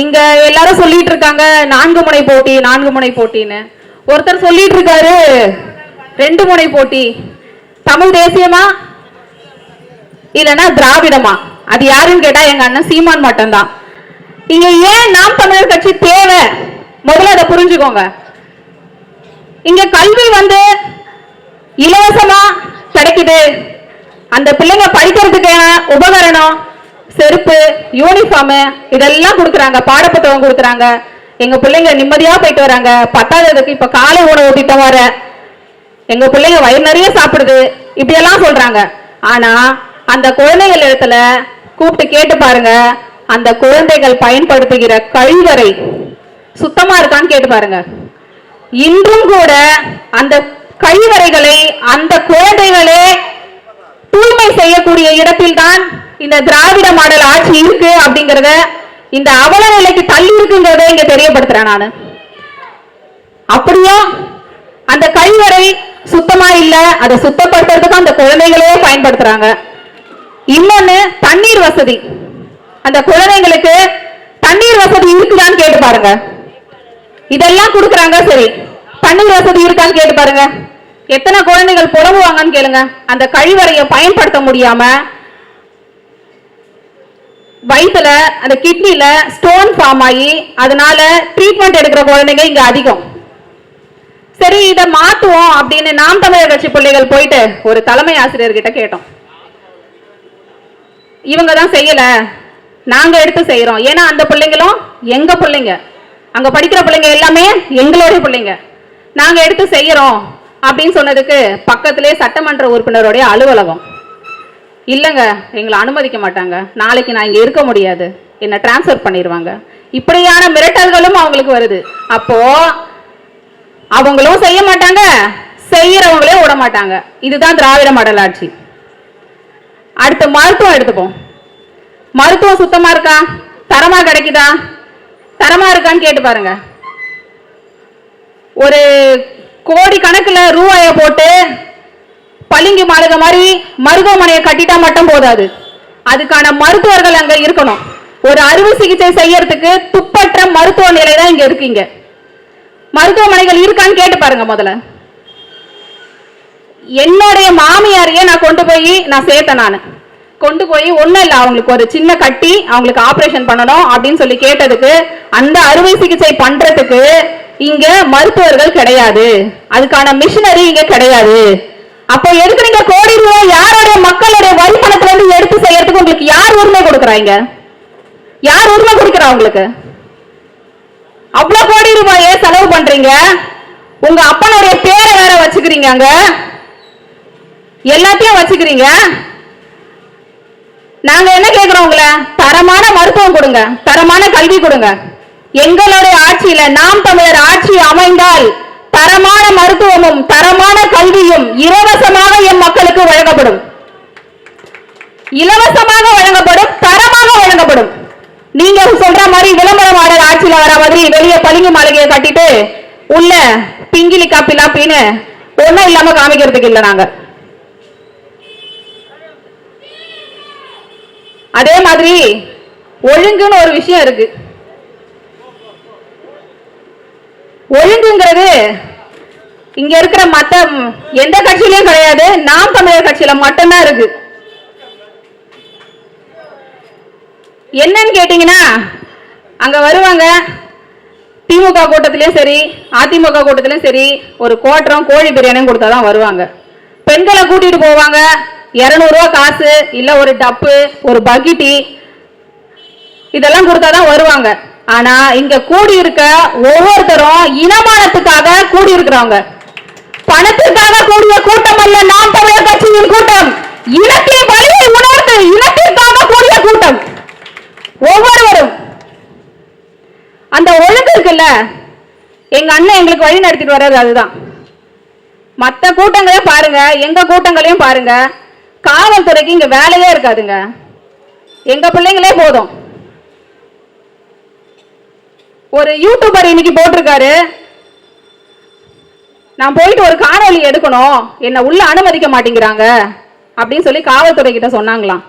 இங்க எல்லாரும் சொல்லிட்டு இருக்காங்க 4 முனை போட்டி 4 முனை போட்டின்னு. ஒருத்தர் சொல்லிட்டு இருக்காரு 2 முனை போட்டி. தமிழ் தேசியமா இல்லைன்னா திராவிடமா? அது யாருன்னு கேட்டா எங்க அண்ணன் சீமான் மட்டும்தான். இங்க ஏன் நாம் தமிழர் கட்சி தேவை, முதல்ல அதை புரிஞ்சுக்கோங்க. இங்க கல்வி இலவசமா கிடைக்குது. அந்த பிள்ளைங்க படிக்கிறதுக்கான உபகரணம், செருப்பு, யூனிஃபார்ம் இதெல்லாம் கொடுக்குறாங்க, பாடப்புத்தகம் கொடுக்குறாங்க. எங்க பிள்ளைங்க நிம்மதியா போயிட்டு வராங்க. 10ஆவதுக்கு இப்ப காலை உணவு திட்டம் வர எங்க பிள்ளைங்க வயிறு நிறைய சாப்பிடுது, இப்படி எல்லாம் சொல்றாங்க. ஆனா அந்த குழந்தைகள் இடத்துல கூப்பிட்டு கேட்டு பாருங்க, அந்த குழந்தைகள் பயன்படுத்துகிற கழிவறை சுத்தமா இருக்கான்னு கேட்டு பாருங்க. இன்றும் கூட அந்த கழிவறைகளை அந்த குழந்தைகளே தூய்மை செய்யக்கூடிய இடத்தில் தான் இந்த திராவிட மாடல் ஆட்சி இருக்கு அப்படிங்கறத, இந்த அவல நிலைக்கு தள்ளி இருக்குங்கிறத இங்க தெரியப்படுத்துறேன் நானு. அப்படியும் அந்த கழிவறை சுத்தமா இல்ல, அதை சுத்தப்படுத்துறதுக்கு அந்த குழந்தைகளே பயன்படுத்துறாங்க. இன்னொன்னு தண்ணீர் வசதி. அந்த குழந்தைங்களுக்கு தண்ணீர் வசதி இருக்குதான்னு கேட்டு பாருங்க. இதெல்லாம் கொடுக்குறாங்க, சரி தண்ணீர் வசதி இருக்கான்னு கேட்டு பாருங்க. எத்தனை குழந்தைகள் புலம்புவாங்கன்னு கேளுங்க. அந்த கழிவறையை பயன்படுத்த முடியாம வயிற்றுல அந்த கிட்னில ஸ்டோன் ஃபார்ம் ஆகி அதனால ட்ரீட்மெண்ட் எடுக்கிற குழந்தைங்க இங்க அதிகம். சரி இதை மாத்துவோம் அப்படின்னு நாம் தமிழர் கட்சி பிள்ளைகள் போயிட்டு ஒரு தலைமை ஆசிரியர்கிட்ட கேட்டோம். இவங்க தான் செய்யல, நாங்க எடுத்து செய்யறோம். ஏன்னா அந்த பிள்ளைங்களும் எங்க பிள்ளைங்க, அங்க படிக்கிற பிள்ளைங்க எல்லாமே எங்களுடைய பிள்ளைங்க, நாங்க எடுத்து செய்யறோம் அப்படின்னு சொன்னதுக்கு பக்கத்திலே சட்டமன்ற உறுப்பினருடைய அலுவலகம், இல்லைங்க எங்களை அனுமதிக்க மாட்டாங்க, நாளைக்கு நான் இங்க இருக்க முடியாது, என்ன டிரான்ஸ்ஃபர் பண்ணிடுவாங்க, இப்படியான மிரட்டல்களும் அவங்களுக்கு வருது. அப்போ அவங்களும் செய்ய மாட்டாங்க, செய்யறவங்களே விட மாட்டாங்க. இதுதான் திராவிட மாடல் ஆட்சி. அடுத்து மருத்துவம் எடுத்துப்போம். மருத்துவம் சுத்தமா இருக்கா, தரமா கிடைக்குதா, தரமா இருக்கான்னு கேட்டு பாருங்க. ஒரு கோடி கணக்குல ரூபாய போட்டு பளிங்கு மாளிகை மாதிரி மருத்துவமனையை கட்டிட்டா மட்டும் போதாது, அதுக்கான மருத்துவர்கள் அங்க இருக்கணும். ஒரு அறுவை சிகிச்சை செய்யறதுக்கு துப்பற்ற மருத்துவ நிலை தான் இங்க இருக்கீங்க. மருத்துவமனைகள் இருக்கான்னு கேட்டு பாருங்க. முதல்ல என்னுடைய மாமியாரையே நான் கொண்டு போய் சேர்த்தேன். நான் கொண்டு போய் ஒன்றும் இல்லை, அவங்களுக்கு ஒரு சின்ன கட்டி அவங்களுக்கு ஆப்ரேஷன் பண்ணணும் அப்படின்னு சொல்லி கேட்டதுக்கு அந்த அறுவை சிகிச்சை பண்றதுக்கு இங்க மருத்துவர்கள் கிடையாது, அதுக்கான மிஷினரி இங்க கிடையாது. அப்போ எதுக்கு நீங்க கோடி ரூபாய் யாருடைய மக்களுடைய வரி பணத்துல இருந்து எடுத்து செய்யறதுக்கு உங்களுக்கு யார் உரிமை கொடுக்குறாங்க? யார் உரிமை கொடுக்குறா உங்களுக்கு? அவ்வளவு கோடி ரூபாயை செலவு பண்றீங்க, உங்க அப்பனுடைய பேரை வேற வச்சுக்கிறீங்க, அங்க எல்லாத்தையும் வச்சுக்கிறீங்க. நாங்க என்ன கேட்கிறோம், உங்களை தரமான மருத்துவம் கொடுங்க, தரமான கல்வி கொடுங்க. எங்களுடைய ஆட்சியில நாம் தமிழர் ஆட்சி அமைந்தால் தரமான மருத்துவமும் தரமான கல்வியும் இலவசமாக எம் மக்களுக்கு வழங்கப்படும். இலவசமாக வழங்கப்படும், தரமாக வழங்கப்படும். நீங்க சொல்ற மாதிரி விளம்பர மாடல் ஆட்சியில வர மாதிரி வெளியே பளிங்கு மாளிகையை கட்டிட்டு உள்ள பிங்கிலி காப்பிலாப்பின்னு ஒன்னும் இல்லாம காமிக்கிறதுக்கு இல்லை. நாங்க அதே மாதிரி ஒழுங்குன்னு ஒரு விஷயம் இருக்கு. ஒழுங்குங்கிறது இங்க இருக்கிற மத்த எந்த கட்சியிலும் கிடையாது, நாம் தமிழர் கட்சியில மட்டும்தான் இருக்கு. என்னன்னு கேட்டீங்கன்னா, அங்க வருவாங்க திமுக கூட்டத்திலயும் சரி அதிமுக கூட்டத்திலயும் சரி, ஒரு கோட்டரம் கோழி பிரியாணியும் கொடுத்தாதான் வருவாங்க. பெண்களை கூட்டிட்டு போவாங்க, 200 ரூபாய் காசு இல்ல ஒரு டப்பு ஒரு பக்கிட்டி இதெல்லாம் கொடுத்தாதான் வருவாங்க. ஆனா இங்க கூடி இருக்க ஒவ்வொருத்தரும் இனமானத்துக்காக கூடி இருக்கிறவங்க, பணத்திற்காக கூடிய கூட்டம் அல்ல நாம் தமிழர் கட்சியின் கூட்டம். இனத்தின் வலியை உணர்ந்து இனத்திற்காக கூடிய கூட்டம். ஒவ்வொருவரும் அந்த ஒழுங்கு இருக்குல்ல, எங்க அண்ணன் எங்களுக்கு வழி நடத்திட்டு வர்றது அதுதான். மற்ற கூட்டங்களையும் பாருங்க, எங்க கூட்டங்களையும் பாருங்க, காவல்துறைக்கு இங்க வேலையே இருக்காதுங்க. எங்க பிள்ளைங்களே போதும். ஒரு யூடியூபர் இன்னைக்கு போட்டிருக்காரு, நான் போயிட்டு ஒரு காணொலி எடுக்கணும், என்ன உள்ள அனுமதிக்க மாட்டேங்கிறாங்க அப்படின்னு சொல்லி காவல்துறை கிட்ட சொன்னாங்களாம்.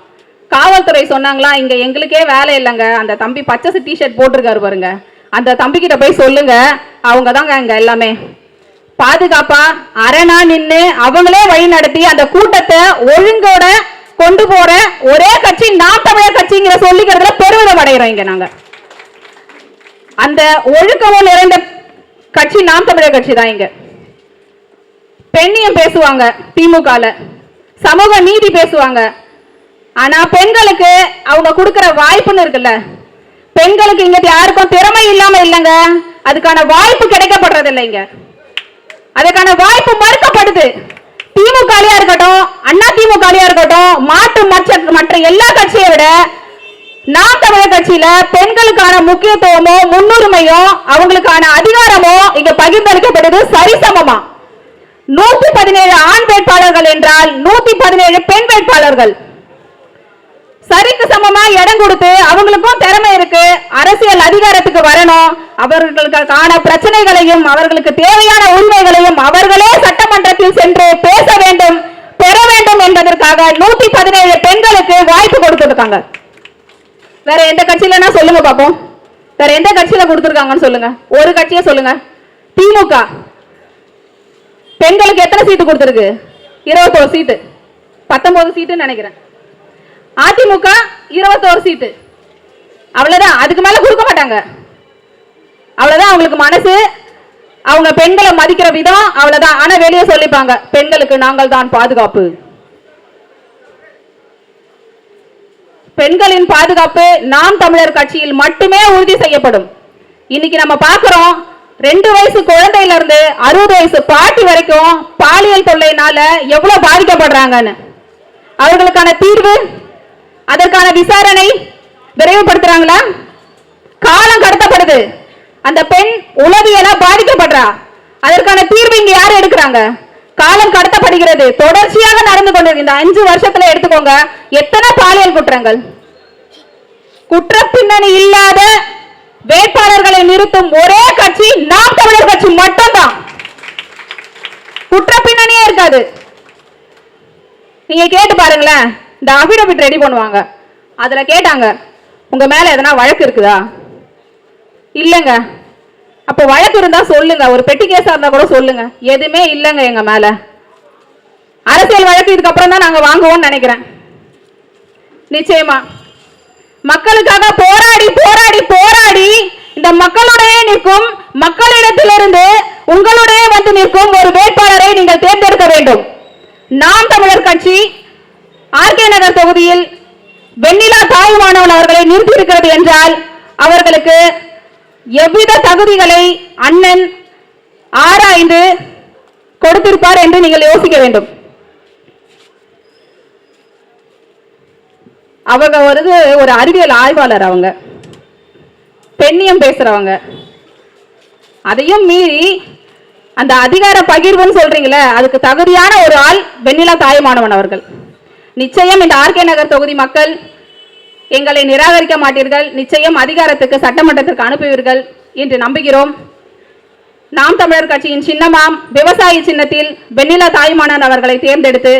காவல்துறை சொன்னாங்களா, இங்க எங்களுக்கே வேலை இல்லைங்க, அந்த தம்பி பச்சை டிஷர்ட் போட்டிருக்காரு பாருங்க, அந்த தம்பி கிட்ட போய் சொல்லுங்க, அவங்க தாங்க இங்க எல்லாமே பாதுகாப்பா அரணா நின்று அவங்களே வழி நடத்தி அந்த கூட்டத்தை ஒழுங்கோட கொண்டு போற ஒரே கட்சி நாம் தமிழர் கட்சிங்கிற சொல்லிக்கிறதுல பெருமிதம் அடைகிறோம். இங்க நாங்க அந்த ஒழுக்கமும் நிறைந்த கட்சி நாம் தமிழர் கட்சி தான். இங்க பெண்ணியம் பேசுவாங்க, திமுகல சமூக நீதி பேசுவாங்க, ஆனா பெண்களுக்கு அவங்க கொடுக்கிற வாய்ப்புன்னு இருக்குல்ல, பெண்களுக்கு இங்க யாருக்கும் திறமை இல்லாம இல்லைங்க, அதுக்கான வாய்ப்பு கிடைக்கப்படுறது இல்லை. இங்க அதுக்கான வாய்ப்பு மறுக்கப்படுது. திமுகலியா இருக்கட்டும், அண்ணா திமுகலியா இருக்கட்டும், மற்ற எல்லா கட்சியை விட நாம் தமிழர் கட்சியில பெண்களுக்கான முக்கியத்துவமோ முன்னுரிமையோ அவங்களுக்கான அதிகாரமோ இங்க பகிர்ந்தளிக்கப்படுது சரிசமமா. 117 ஆண் வேட்பாளர்கள் என்றால் 117 பெண் வேட்பாளர்கள் சரிக்கு சமமா இடம் கொடுத்து அவங்களுக்கும் திறமை இருக்கு, அரசியல் அதிகாரத்துக்கு வரணும், அவர்களுக்கான பிரச்சனைகளையும் அவர்களுக்கு தேவையான உரிமைகளையும் அவர்களே சட்டமன்றத்தில் சென்று பேச வேண்டும், பெற வேண்டும் என்பதற்காக 117 பெண்களுக்கு வாய்ப்பு கொடுத்திருக்காங்க. வேற எந்த கட்சியிலனா சொல்லுங்க பாப்போம், வேற எந்த கட்சியில கொடுத்திருக்காங்கன்னு சொல்லுங்க, ஒரு கட்சியை சொல்லுங்க. திமுக பெண்களுக்கு எத்தனை சீட்டு கொடுத்திருக்கு? 21 சீட்டு, 19 சீட்டுன்னு நினைக்கிறேன். அதிமுக 21 சீட்டு, அவ்வளவுதான், அதுக்கு மேல கொடுக்க மாட்டாங்க. அவ்வளவுதான் அவங்களுக்கு மனசு, அவங்க பெண்களை மதிக்கிற விதம் அவ்வளவுதான். ஆனா வெளியே சொல்லிப்பாங்க, பெண்களுக்கு நாங்கள் தான் பாதுகாப்பு. பெண்களின் பாதுகாப்பு நாம் தமிழர் கட்சியில் மட்டுமே உறுதி செய்யப்படும். இன்னைக்கு நம்ம பார்க்கிறோம், 2 வயசு குழந்தையில இருந்து 60 வயசு பாட்டி வரைக்கும் பாலியல் தொல்லையினால எவ்வளவு பாதிக்கப்படுறாங்கன்னு. அவர்களுக்கான தீர்வு, அதற்கான விசாரணை விரைவுபடுத்துறாங்களா? காலம் கடத்தப்படுது, அந்த பெண் உளவியலா பாதிக்கப்படுறா, அதற்கான தீர்வு இங்க யாரு எடுக்கிறாங்க? காலம் கடத்தப்படுகிறது, தொடர்ச்சியாக நடந்து கொண்டிருக்கு. இந்த 5 வருஷத்துல எடுத்துக்கோங்க, எத்தனை பாலியல் குற்றங்கள். குற்ற பின்னணி இல்லாத வேட்பாளர்களை நிறுத்தும் ஒரே கட்சி நாம் தமிழர் கட்சி மட்டும்தான். குற்ற பின்னணியே இருக்காது. நீங்க கேட்டு பாருங்களேன், இந்த அபிடபிட் ரெடி பண்ணுவாங்க, அதுல கேட்டாங்க உங்க மேல எதனா வழக்கு இருக்குதா? இல்லங்க. அப்ப வழக்கு இருந்தா சொல்லுங்க, ஒரு பெட்டி கேஸா இருந்தா கூட சொல்லுங்க. எதுவுமே இல்லங்க எங்க மேல. அரசியல் வழக்கு இதுக்கப்புறம் தான் நாங்க வாங்குவோம்னு நினைக்கிறேன். நிச்சயமா மக்களுக்காக போராடி போராடி போராடி இந்த மக்களுடைய நிற்கும், மக்களிடத்திலிருந்து உங்களுடைய வந்து நிற்கும் ஒரு வேட்பாளரை நீங்கள் தேர்ந்தெடுக்க வேண்டும். நாம் தமிழர் கட்சி ஆர்கே நகர் தொகுதியில் வெண்ணிலா தாயுமானவன் அவர்களை நிறுத்தி இருக்கிறது என்றால் அவர்களுக்கு எவ்வித தகுதிகளை அண்ணன் ஆராய்ந்து கொடுத்திருப்பார் என்று நீங்கள் யோசிக்க வேண்டும். அவங்க ஒரு அறிவியல் ஆய்வாளர், அவங்க பெண்ணியம் பேசுறவங்க. அதையும் மீறி அந்த அதிகார பகிர்வுன்னு சொல்றீங்களே, அதுக்கு தகுதியான ஒரு ஆள் வெண்ணிலா தாயுமானவன் அவர்கள். நிச்சயம் இந்த ஆர்கே நகர் தொகுதி மக்கள் எங்களை நிராகரிக்க மாட்டீர்கள், நிச்சயம் அதிகாரத்துக்கு சட்டமன்றத்திற்கு அனுப்புவீர்கள் என்று நம்புகிறோம். நாம் தமிழர் கட்சியின் சின்னமாம் விவசாயி சின்னத்தில் வெண்ணிலா தாயுமானவன் அவர்களை தேர்ந்தெடுத்து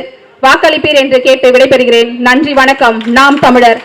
வாக்களிப்பீர் என்று கேட்டு விடைபெறுகிறேன். நன்றி, வணக்கம். நாம் தமிழர்.